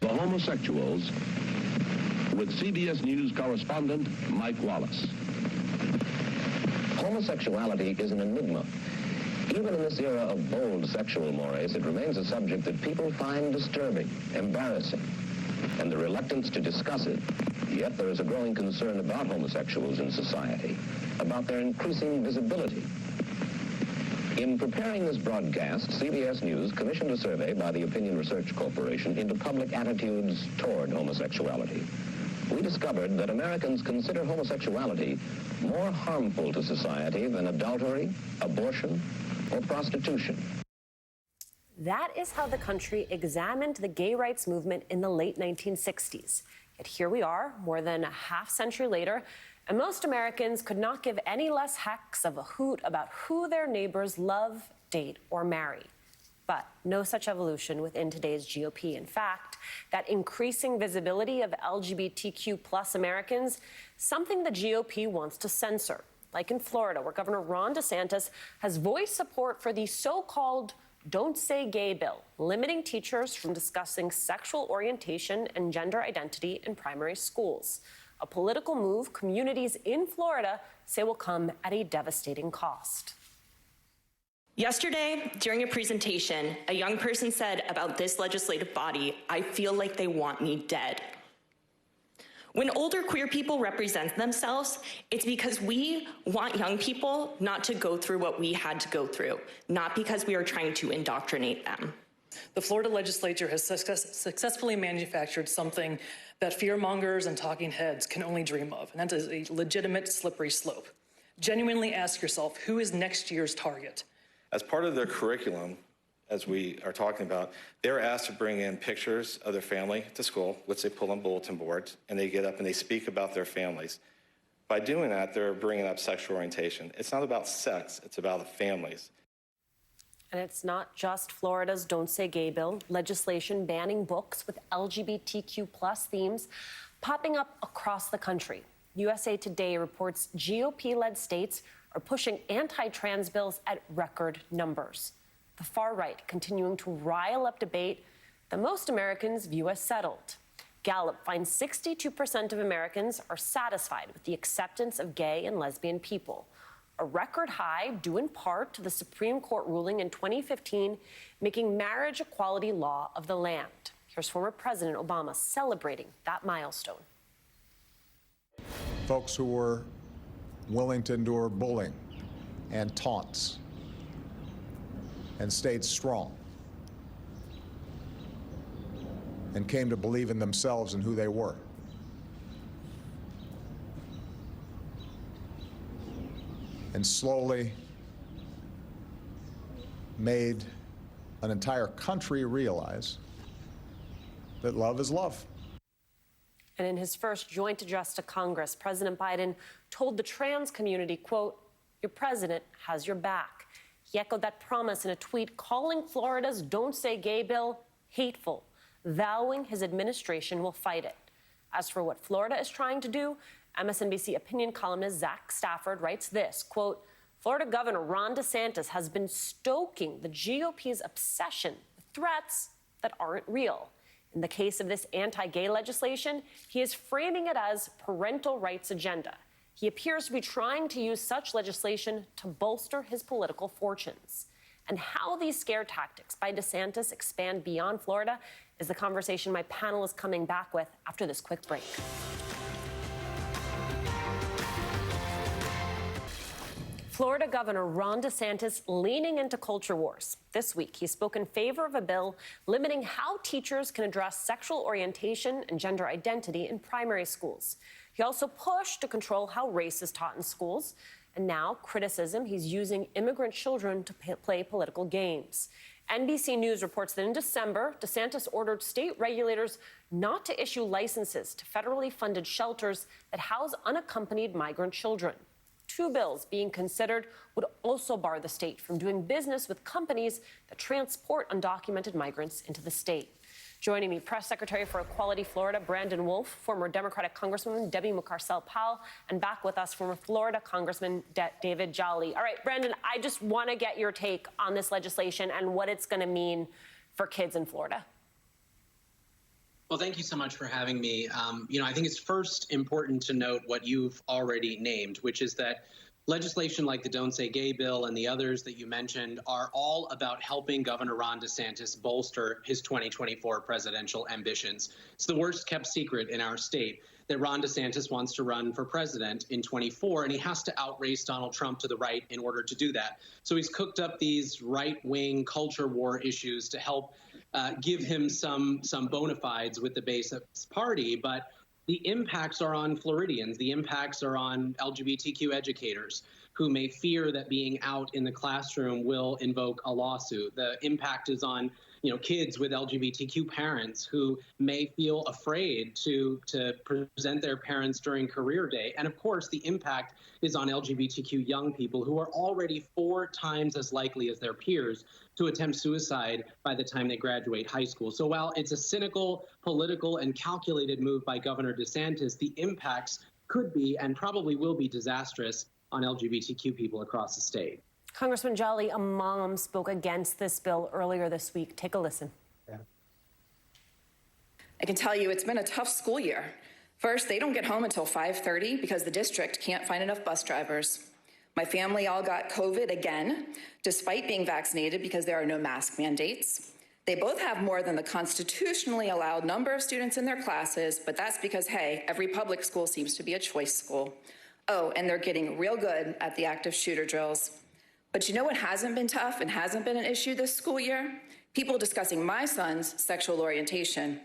The Homosexuals with CBS News correspondent Mike Wallace. Homosexuality is an enigma. Even in this era of bold sexual mores, it remains a subject that people find disturbing, embarrassing, and the reluctance to discuss it. Yet there is a growing concern about homosexuals in society, about their increasing visibility. In preparing this broadcast, CBS News commissioned a survey by the Opinion Research Corporation into public attitudes toward homosexuality. We discovered that Americans consider homosexuality more harmful to society than adultery, abortion, or prostitution. That is how the country examined the gay rights movement in the late 1960s. Yet here we are, more than a half-century later, and most Americans could not give any less hecks of a hoot about who their neighbors love, date, or marry. But no such evolution within today's GOP. In fact, that increasing visibility of LGBTQ plus Americans, something the GOP wants to censor. Like in Florida, where Governor Ron DeSantis has voiced support for the so-called Don't Say Gay bill, limiting teachers from discussing sexual orientation and gender identity in primary schools. A political move communities in Florida say will come at a devastating cost. Yesterday, during a presentation, a young person said about this legislative body, "I feel like they want me dead." When older queer people represent themselves, it's because we want young people not to go through what we had to go through, not because we are trying to indoctrinate them. The Florida legislature has successfully manufactured something that fearmongers and talking heads can only dream of, and that is a legitimate slippery slope. Genuinely ask yourself, who is next year's target? As part of their curriculum, as we are talking about, they're asked to bring in pictures of their family to school, which they pull on bulletin boards, and they get up and they speak about their families. By doing that, they're bringing up sexual orientation. It's not about sex, it's about the families. And it's not just Florida's Don't Say Gay bill, legislation banning books with LGBTQ plus themes popping up across the country. USA Today reports GOP-led states are pushing anti-trans bills at record numbers. The far right continuing to rile up debate that most Americans view as settled. Gallup finds 62% of Americans are satisfied with the acceptance of gay and lesbian people, a record high due in part to the Supreme Court ruling in 2015 making marriage equality law of the land. Here's former President Obama celebrating that milestone. Folks who were willing to endure bullying and taunts and stayed strong and came to believe in themselves and who they were. And slowly made an entire country realize that love is love. And in his first joint address to Congress, President Biden told the trans community, quote, "Your president has your back." He echoed that promise in a tweet calling Florida's Don't Say Gay bill hateful, vowing his administration will fight it. As for what Florida is trying to do, MSNBC opinion columnist Zach Stafford writes this, quote, "Florida Governor Ron DeSantis has been stoking the GOP's obsession with threats that aren't real. In the case of this anti-gay legislation, he is framing it as parental rights agenda. He appears to be trying to use such legislation to bolster his political fortunes." And how these scare tactics by DeSantis expand beyond Florida is the conversation my panel is coming back with after this quick break. Florida Governor Ron DeSantis leaning into culture wars. This week, he spoke in favor of a bill limiting how teachers can address sexual orientation and gender identity in primary schools. He also pushed to control how race is taught in schools. And now, criticism, he's using immigrant children to play political games. NBC News reports that in December, DeSantis ordered state regulators not to issue licenses to federally funded shelters that house unaccompanied migrant children. Two bills being considered would also bar the state from doing business with companies that transport undocumented migrants into the state. Joining me, Press Secretary for Equality Florida, Brandon Wolf, former Democratic Congresswoman Debbie McCarcel-Powell, and back with us, former Florida Congressman David Jolly. All right, Brandon, I just want to get your take on this legislation and what it's going to mean for kids in Florida. Well, thank you so much for having me. I think it's first important to note what you've already named, which is that legislation like the Don't Say Gay bill and the others that you mentioned are all about helping Governor Ron DeSantis bolster his 2024 presidential ambitions. It's the worst kept secret in our state that Ron DeSantis wants to run for president in 24, and he has to outrace Donald Trump to the right in order to do that. So he's cooked up these right-wing culture war issues to help give him some bona fides with the base of his party, but the impacts are on Floridians. The impacts are on LGBTQ educators who may fear that being out in the classroom will invoke a lawsuit. The impact is on kids with LGBTQ parents who may feel afraid to present their parents during career day. And of course, the impact is on LGBTQ young people who are already 4 times as likely as their peers to attempt suicide by the time they graduate high school. So while it's a cynical, political, and calculated move by Governor DeSantis, the impacts could be and probably will be disastrous on LGBTQ people across the state. Congressman Jolly, a mom spoke against this bill earlier this week. Take a listen. Yeah. I can tell you it's been a tough school year. First, they don't get home until 5:30 because the district can't find enough bus drivers. My family all got COVID again, despite being vaccinated because there are no mask mandates. They both have more than the constitutionally allowed number of students in their classes, but that's because, hey, every public school seems to be a choice school. Oh, and they're getting real good at the active shooter drills. But you know what hasn't been tough and hasn't been an issue this school year? People discussing my son's sexual orientation.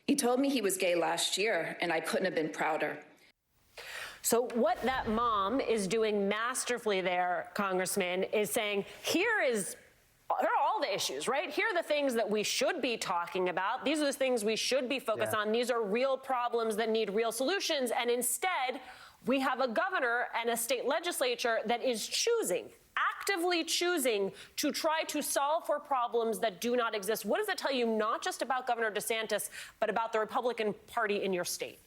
He told me he was gay last year, and I couldn't have been prouder. So what that mom is doing masterfully there, Congressman, is saying, here are all the issues, right? Here are the things that we should be talking about. These are the things we should be focused on. These are real problems that need real solutions. And instead, we have a governor and a state legislature that is actively choosing to try to solve for problems that do not exist. What does that tell you, not just about Governor DeSantis, but about the Republican Party in your state?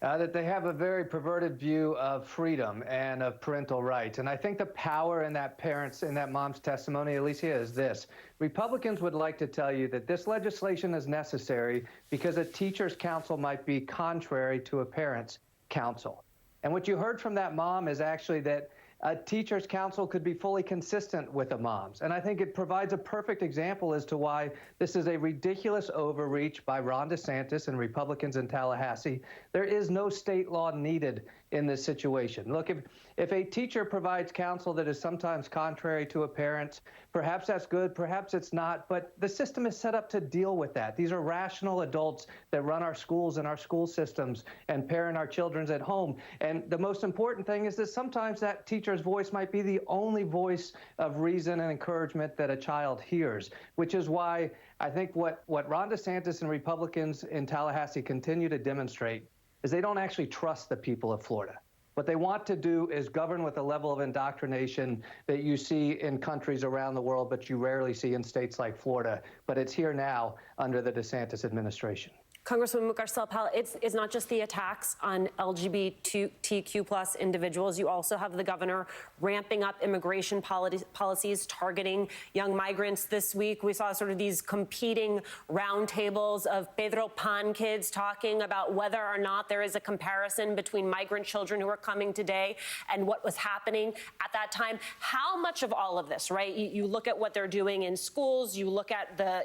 That they have a very perverted view of freedom and of parental rights. And I think the power in that mom's testimony, Alicia, is this. Republicans would like to tell you that this legislation is necessary because a teacher's counsel might be contrary to a parent's counsel. And what you heard from that mom is actually that a teacher's counsel could be fully consistent with a mom's. And I think it provides a perfect example as to why this is a ridiculous overreach by Ron DeSantis and Republicans in Tallahassee. There is no state law needed in this situation. Look, if a teacher provides counsel that is sometimes contrary to a parent, perhaps that's good, perhaps it's not, but the system is set up to deal with that. These are rational adults that run our schools and our school systems and parent our children at home. And the most important thing is that sometimes that teacher's voice might be the only voice of reason and encouragement that a child hears, which is why I think what Ron DeSantis and Republicans in Tallahassee continue to demonstrate is they don't actually trust the people of Florida. What they want to do is govern with a level of indoctrination that you see in countries around the world, but you rarely see in states like Florida. But it's here now under the DeSantis administration. Congresswoman Mucarsel-Powell, it's not just the attacks on LGBTQ plus individuals. You also have the governor ramping up immigration policies targeting young migrants. This week, we saw sort of these competing roundtables of Pedro Pan kids talking about whether or not there is a comparison between migrant children who are coming today and what was happening at that time. How much of all of this, right? You look at what they're doing in schools, you look at the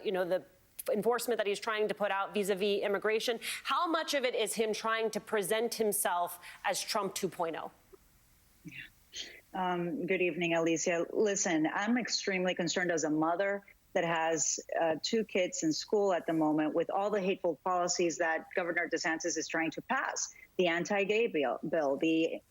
enforcement that he's trying to put out vis-a-vis immigration. How much of it is him trying to present himself as Trump 2.0? Good evening, Alicia. Listen, I'm extremely concerned as a mother that has 2 kids in school at the moment with all the hateful policies that Governor DeSantis is trying to pass. The anti-gay bill, the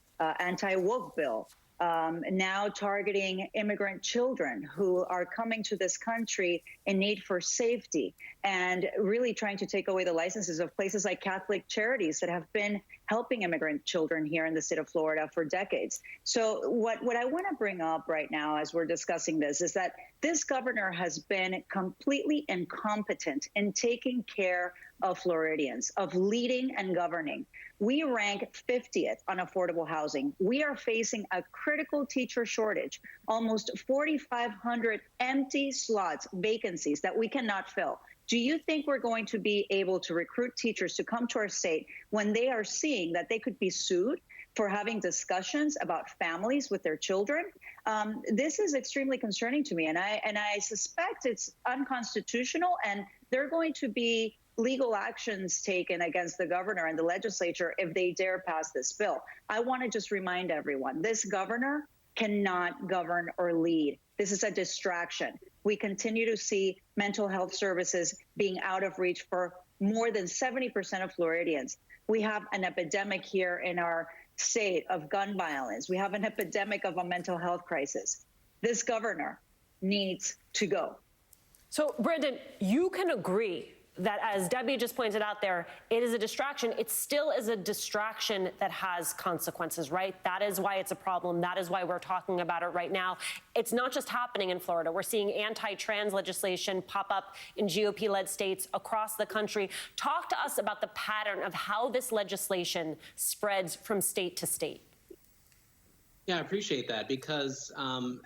anti-woke bill, now targeting immigrant children who are coming to this country in need for safety, and really trying to take away the licenses of places like Catholic Charities that have been helping immigrant children here in the state of Florida for decades. So what I want to bring up right now as we're discussing this is that this governor has been completely incompetent in taking care of Floridians, of leading and governing. We rank 50th on affordable housing. We are facing a critical teacher shortage, almost 4,500 empty slots, vacancies that we cannot fill. Do you think we're going to be able to recruit teachers to come to our state when they are seeing that they could be sued for having discussions about families with their children? This is extremely concerning to me, and I suspect it's unconstitutional, and there are going to be legal actions taken against the governor and the legislature if they dare pass this bill. I want to just remind everyone, this governor cannot govern or lead. This is a distraction. We continue to see mental health services being out of reach for more than 70% of Floridians. We have an epidemic here in our state of gun violence. We have an epidemic of a mental health crisis. This governor needs to go. So, Brandon, you can agree that, as Debbie just pointed out there, it is a distraction. It still is a distraction that has consequences, right? That is why it's a problem. That is why we're talking about it right now. It's not just happening in Florida. We're seeing anti-trans legislation pop up in GOP-led states across the country. Talk to us about the pattern of how this legislation spreads from state to state. Yeah, I appreciate that because,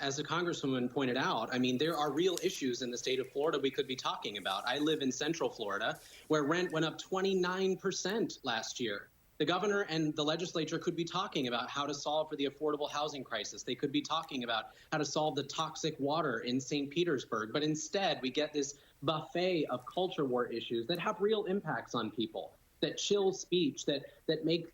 as the Congresswoman pointed out, I mean, there are real issues in the state of Florida we could be talking about. I live in Central Florida, where rent went up 29% last year. The governor and the legislature could be talking about how to solve for the affordable housing crisis. They could be talking about how to solve the toxic water in St. Petersburg. But instead, we get this buffet of culture war issues that have real impacts on people, that chill speech, that make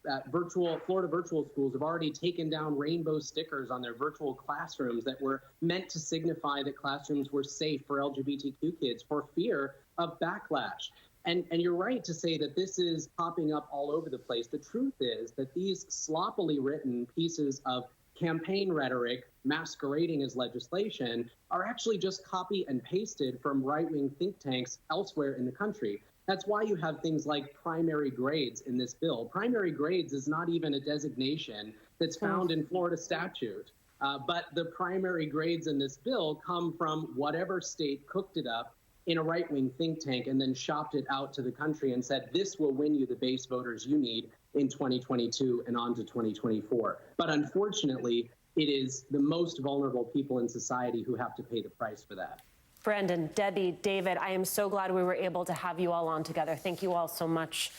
Florida virtual schools have already taken down rainbow stickers on their virtual classrooms that were meant to signify that classrooms were safe for LGBTQ kids for fear of backlash. And you're right to say that this is popping up all over the place. The truth is that these sloppily written pieces of campaign rhetoric masquerading as legislation are actually just copy and pasted from right-wing think tanks elsewhere in the country. That's why you have things like primary grades in this bill. Primary grades is not even a designation that's found in Florida statute. But the primary grades in this bill come from whatever state cooked it up in a right-wing think tank and then shopped it out to the country and said, this will win you the base voters you need in 2022 and on to 2024. But unfortunately, it is the most vulnerable people in society who have to pay the price for that. Brandon, Debbie, David, I am so glad we were able to have you all on together. Thank you all so much.